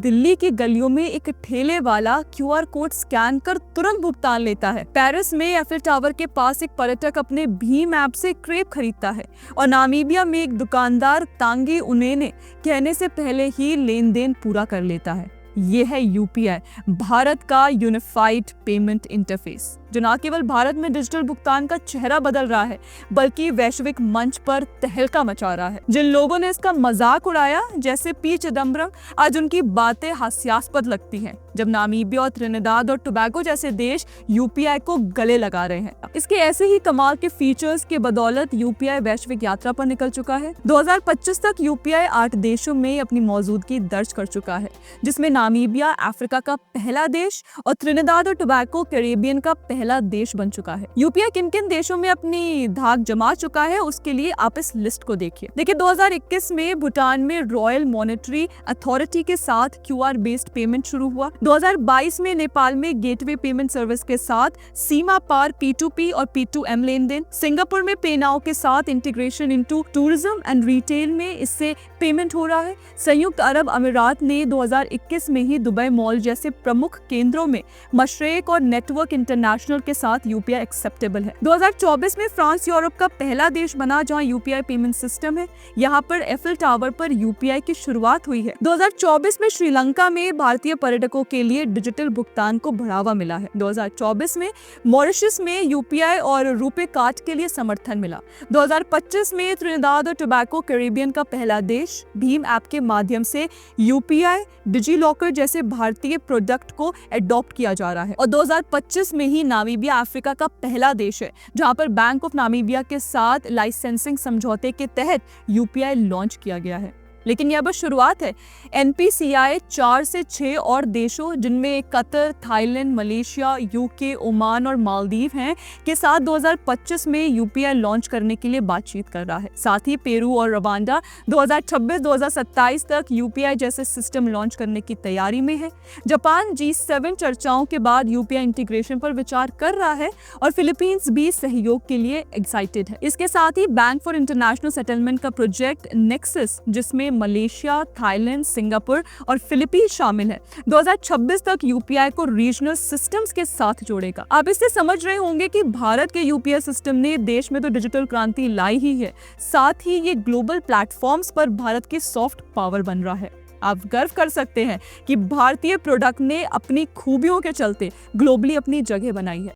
दिल्ली की गलियों में एक ठेले वाला क्यूआर कोड स्कैन कर तुरंत भुगतान लेता है। पेरिस में एफिल टावर के पास एक पर्यटक अपने भीम ऐप से क्रेप खरीदता है और नामीबिया में एक दुकानदार तांगे उनेने कहने से पहले ही लेन देन पूरा कर लेता है। ये है यूपीआई, भारत का यूनिफाइड पेमेंट इंटरफेस, जो न केवल भारत में डिजिटल भुगतान का चेहरा बदल रहा है बल्कि वैश्विक मंच पर तहलका मचा रहा है। जिन लोगों ने इसका मजाक उड़ाया, जैसे पी चिदम्बरम, आज उनकी बातें हास्यास्पद लगती हैं जब नामीबिया और त्रिनिदाद और टोबैगो जैसे देश यूपीआई को गले लगा रहे हैं। इसके ऐसे ही कमाल के फीचर्स के बदौलत यूपीआई वैश्विक यात्रा पर निकल चुका है। 2025 तक यूपीआई 8 देशों में अपनी मौजूदगी दर्ज कर चुका है, जिसमें नामीबिया अफ्रीका का पहला देश और त्रिनिदाद और टोबैगो कैरेबियन का पहला देश बन चुका है। यूपीआई किन किन देशों में अपनी धाक जमा चुका है, उसके लिए आप इस लिस्ट को देखिए। 2021 में भूटान में रॉयल मॉनेटरी अथॉरिटी के साथ क्यूआर बेस्ड पेमेंट शुरू हुआ। 2022 में नेपाल में गेटवे पेमेंट सर्विस के साथ सीमा पार P2P और P2M लेन देन। सिंगापुर में पेनाउ के साथ integration into tourism and retail में इससे पेमेंट हो रहा है। संयुक्त अरब अमीरात ने 2021 में ही दुबई मॉल जैसे प्रमुख केंद्रों में मशरेक और नेटवर्क इंटरनेशनल के साथ यूपीआई एक्सेप्टेबल है। 2024 में फ्रांस यूरोप का पहला देश बना जहां यूपीआई पेमेंट सिस्टम है। यहां पर एफिल टावर पर यूपीआई की शुरुआत हुई है। 2024 में श्रीलंका में भारतीय पर्यटकों के लिए डिजिटल भुगतान को बढ़ावा मिला है। 2024 में मॉरिशस में यूपीआई और रुपे कार्ड के लिए समर्थन मिला। 2025 में त्रिनिदाद और टोबैगो कैरेबियन का पहला देश भीम ऐप के माध्यम से यूपीआई डिजिलॉकर जैसे भारतीय प्रोडक्ट को एडॉप्ट किया जा रहा है। और 2025 में ही नामीबिया अफ्रीका का पहला देश है जहां पर बैंक ऑफ नामीबिया के साथ लाइसेंसिंग समझौते के तहत यूपीआई लॉन्च किया गया है। लेकिन यह बस शुरुआत है। एनपीसीआई 4 से 6 और देशों, जिनमें Qatar, Thailand, Malaysia, UK, Oman और मालदीव हैं, के साथ 2025 में यूपीआई लॉन्च करने के लिए बातचीत कर रहा है। साथ ही पेरू और रवांडा 2026-2027 तक यूपीआई जैसे सिस्टम लॉन्च करने की तैयारी में है। जापान G7 चर्चाओं के बाद यूपीआई इंटीग्रेशन पर विचार कर रहा है और फिलीपींस भी सहयोग के लिए एक्साइटेड है। इसके साथ ही बैंक फॉर इंटरनेशनल सेटलमेंट का प्रोजेक्ट नेक्सस, जिसमें मलेशिया, थाईलैंड, सिंगापुर और फिलीपींस शामिल है, 2026 तक यूपीआई को रीजनल सिस्टम्स के साथ जोड़ेगा। आप इससे समझ रहे होंगे कि भारत के यूपीआई सिस्टम ने देश में तो डिजिटल क्रांति लाई ही है, साथ ही ये ग्लोबल प्लेटफॉर्म्स पर भारत की सॉफ्ट पावर बन रहा है। आप गर्व कर सकते हैं कि भारतीय प्रोडक्ट ने अपनी खूबियों के चलते ग्लोबली अपनी जगह बनाई है।